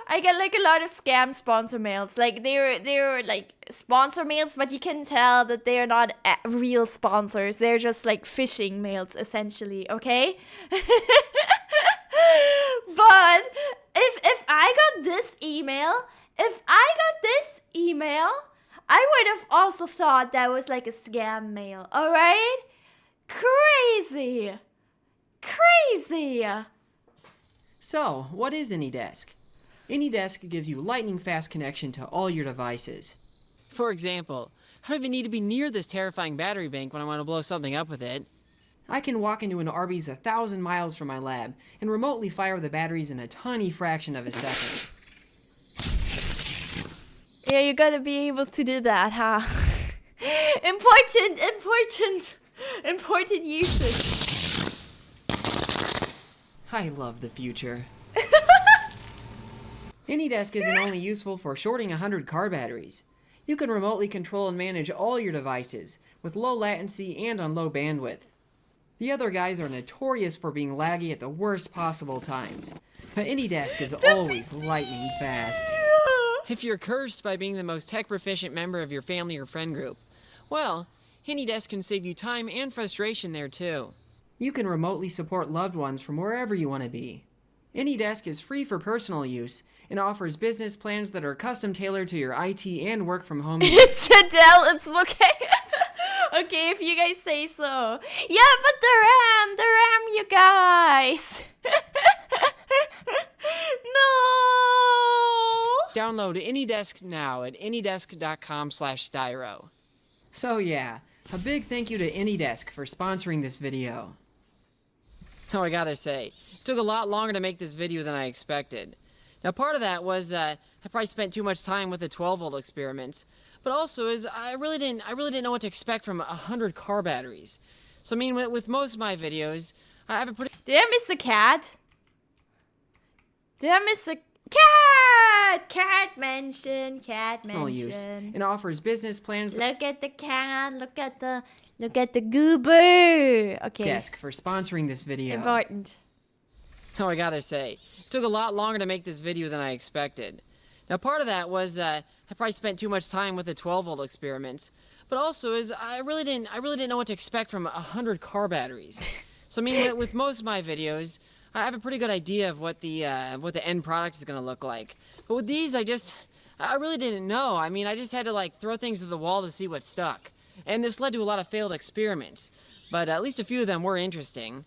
I get like a lot of scam sponsor mails. Like they're like sponsor mails, but you can tell that they're not real sponsors. They're just like phishing mails essentially, okay? But if I got this email, I would have also thought that was like a scam mail, alright? Crazy! So, what is AnyDesk? AnyDesk gives you lightning fast connection to all your devices. For example, I don't even need to be near this terrifying battery bank when I want to blow something up with it. I can walk into an Arby's 1,000 miles from my lab and remotely fire the batteries in a tiny fraction of a second. Yeah, you gotta be able to do that, huh? Important usage. I love the future. AnyDesk isn't only useful for shorting 100 car batteries. You can remotely control and manage all your devices with low latency and on low bandwidth. The other guys are notorious for being laggy at the worst possible times, but AnyDesk is always lightning fast. If you're cursed by being the most tech proficient member of your family or friend group, well, AnyDesk can save you time and frustration there too. You can remotely support loved ones from wherever you want to be. AnyDesk is free for personal use and offers business plans that are custom tailored to your IT and work from home needs. It's Adele, it's okay. Okay, if you guys say so. Yeah, but the RAM, you guys. Download AnyDesk now at anydesk.com/styro. So yeah, a big thank you to AnyDesk for sponsoring this video. Oh, I gotta say, it took a lot longer to make this video than I expected. Now, part of that was I probably spent too much time with the 12-volt experiments, but also is I really didn't know what to expect from 100 car batteries. So I mean, with most of my videos, I have a pretty... Did I miss a cat? Did I miss a cat? Cat mention. use and offers business plans. Look at the cat. Look at the goober. Okay. Desk for sponsoring this video. Important. Oh, I gotta say, it took a lot longer to make this video than I expected. Now, part of that was I probably spent too much time with the 12-volt experiments, but also is I really didn't know what to expect from 100 car batteries. So I mean, with most of my videos, I have a pretty good idea of what the end product is gonna look like. But with these, I really didn't know. I mean, I just had to like throw things to the wall to see what stuck. And this led to a lot of failed experiments, but at least a few of them were interesting.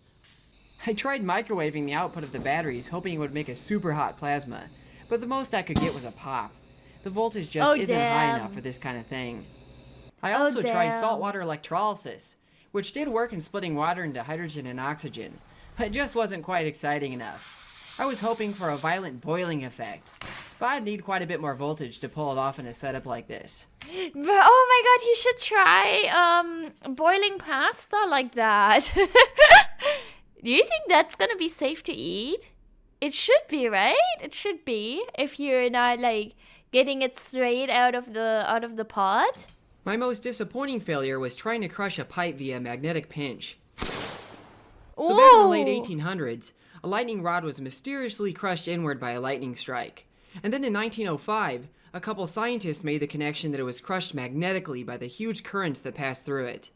I tried microwaving the output of the batteries, hoping it would make a super hot plasma, but the most I could get was a pop. The voltage just isn't high enough for this kind of thing. I also tried saltwater electrolysis, which did work in splitting water into hydrogen and oxygen, but it just wasn't quite exciting enough. I was hoping for a violent boiling effect, but I'd need quite a bit more voltage to pull it off in a setup like this. Oh my god, he should try boiling pasta like that. Do you think that's gonna be safe to eat? It should be, right? It should be, if you're not like getting it straight out of the pot. My most disappointing failure was trying to crush a pipe via magnetic pinch. So back in the late 1800s, a lightning rod was mysteriously crushed inward by a lightning strike. And then in 1905, a couple scientists made the connection that it was crushed magnetically by the huge currents that passed through it.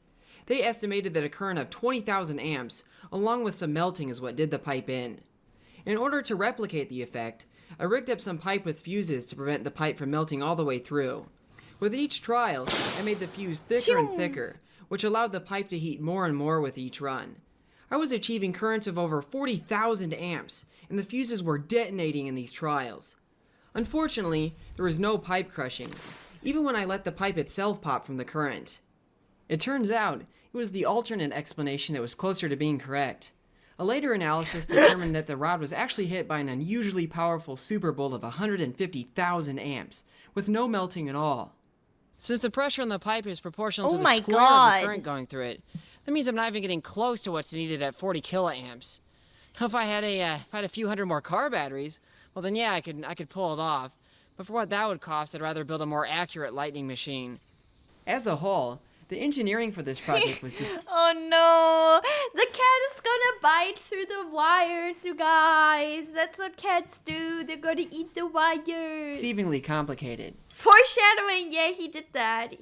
They estimated that a current of 20,000 amps, along with some melting, is what did the pipe in. In order to replicate the effect, I rigged up some pipe with fuses to prevent the pipe from melting all the way through. With each trial, I made the fuse thicker and thicker, which allowed the pipe to heat more and more with each run. I was achieving currents of over 40,000 amps, and the fuses were detonating in these trials. Unfortunately, there was no pipe crushing, even when I let the pipe itself pop from the current. It turns out, it was the alternate explanation that was closer to being correct. A later analysis determined that the rod was actually hit by an unusually powerful superbolt of 150,000 amps, with no melting at all. Since the pressure on the pipe is proportional to the my square God. of the current going through it, that means I'm not even getting close to what's needed at 40 kiloamps. Now, if I had a few hundred more car batteries, well then yeah, I could pull it off. But for what that would cost, I'd rather build a more accurate lightning machine. As a whole, the engineering for this project was Oh no! The cat is gonna bite through the wires, you guys! That's what cats do! They're gonna eat the wires! seemingly complicated. Foreshadowing! Yeah, he did that.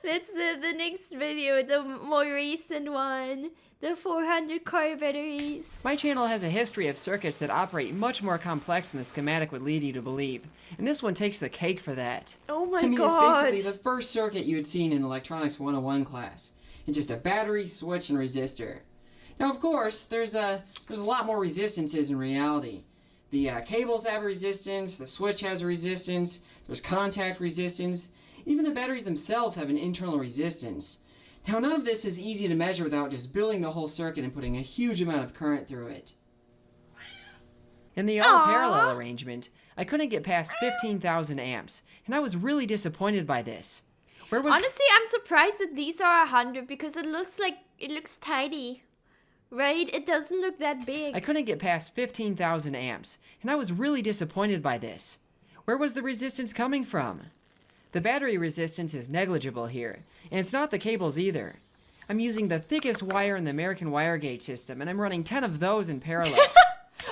That's the next video, the more recent one. The 400 car batteries. My channel has a history of circuits that operate much more complex than the schematic would lead you to believe, and this one takes the cake for that. Oh my I mean, god! it's basically the first circuit you had seen in Electronics 101 class. It's just a battery, switch, and resistor. Now, of course, there's a lot more resistances in reality. The cables have a resistance, the switch has a resistance, there's contact resistance, even the batteries themselves have an internal resistance. Now, none of this is easy to measure without just building the whole circuit and putting a huge amount of current through it. In the all-parallel arrangement, I couldn't get past 15,000 amps, and I was really disappointed by this. Honestly, I'm surprised that these are 100 because it looks tiny. Right? It doesn't look that big. I couldn't get past 15,000 amps, and I was really disappointed by this. Where was the resistance coming from? The battery resistance is negligible here, and it's not the cables either. I'm using the thickest wire in the American wire gauge system, and I'm running 10 of those in parallel.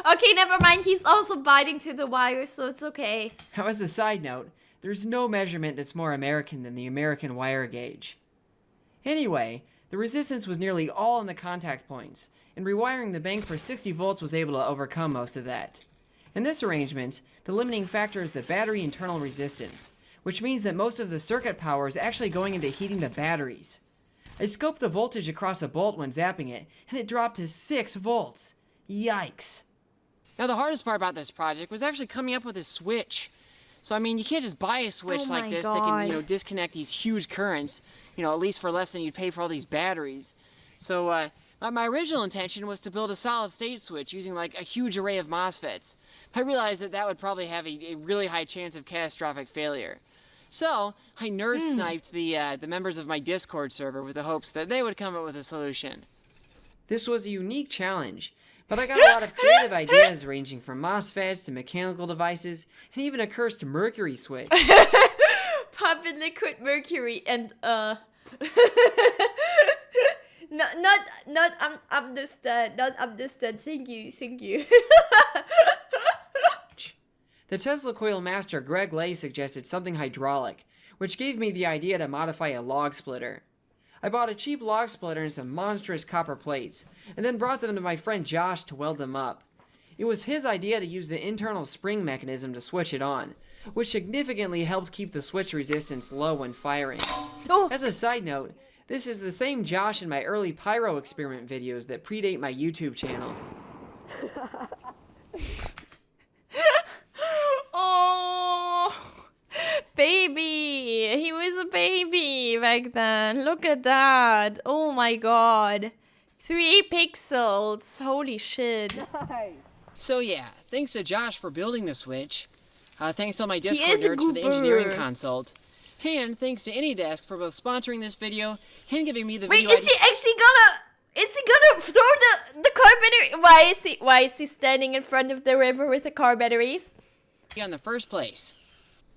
Okay, never mind. He's also biting through the wires, so it's okay. Now, as a side note, there's no measurement that's more American than the American wire gauge. Anyway, the resistance was nearly all in the contact points, and rewiring the bank for 60 volts was able to overcome most of that. In this arrangement, the limiting factor is the battery internal resistance, which means that most of the circuit power is actually going into heating the batteries. I scoped the voltage across a bolt when zapping it, and it dropped to 6 volts. Yikes. Now, the hardest part about this project was actually coming up with a switch. So, I mean, you can't just buy a switch Oh like my this that can, God. disconnect these huge currents, at least for less than you'd pay for all these batteries. So, my original intention was to build a solid-state switch using, like, a huge array of MOSFETs. I realized that would probably have a really high chance of catastrophic failure. So, I nerd-sniped the members of my Discord server with the hopes that they would come up with a solution. This was a unique challenge, but I got a lot of creative ideas ranging from MOSFETs to mechanical devices, and even a cursed mercury switch. Pump in liquid mercury and not understand. Not understand. Thank you. The Tesla coil master Greg Lay suggested something hydraulic, which gave me the idea to modify a log splitter. I bought a cheap log splitter and some monstrous copper plates, and then brought them to my friend Josh to weld them up. It was his idea to use the internal spring mechanism to switch it on, which significantly helped keep the switch resistance low when firing. Oh. As a side note, this is the same Josh in my early pyro experiment videos that predate my YouTube channel. Oh, baby. He was a baby back then. Look at that. Oh my god. 3 pixels. Holy shit. So yeah, thanks to Josh for building the switch. Thanks to all my is Discord a nerds for the engineering goober. consult. And thanks to AnyDesk for both sponsoring this video and giving me the Wait, video is he actually gonna... Is he gonna throw the car battery? Why is he standing in front of the river with the car batteries? idea in the first place.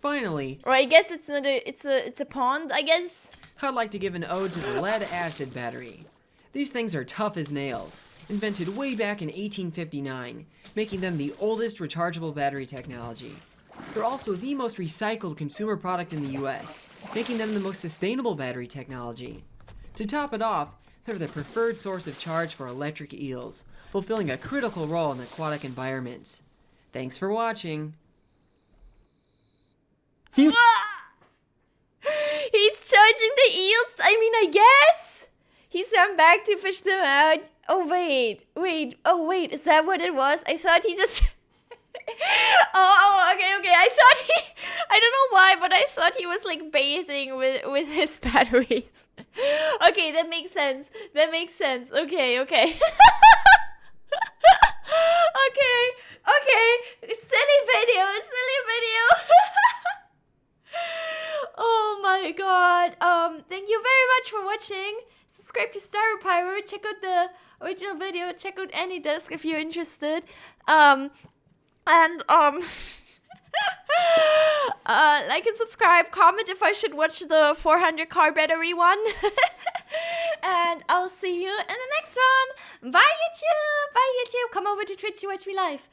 Finally, Or I guess it's not it's a pond, I guess. I'd like to give an ode to the lead-acid battery. These things are tough as nails, invented way back in 1859, making them the oldest rechargeable battery technology. They're also the most recycled consumer product in the US, making them the most sustainable battery technology. To top it off, they're the preferred source of charge for electric eels, fulfilling a critical role in aquatic environments. Thanks for watching. He's charging the eels. I mean, I guess he swam back to fish them out. Oh wait. Is that what it was? I thought he just. Okay. I don't know why, but I thought he was like bathing with his batteries. Okay, that makes sense. Okay. Okay. Silly video. Oh my god. Thank you very much for watching. Subscribe to styropyro. Check out the original video. Check out AnyDesk if you're interested. Like and subscribe. Comment if I should watch the 400 car battery one. And I'll see you in the next one. Bye YouTube. Come over to Twitch to watch me live.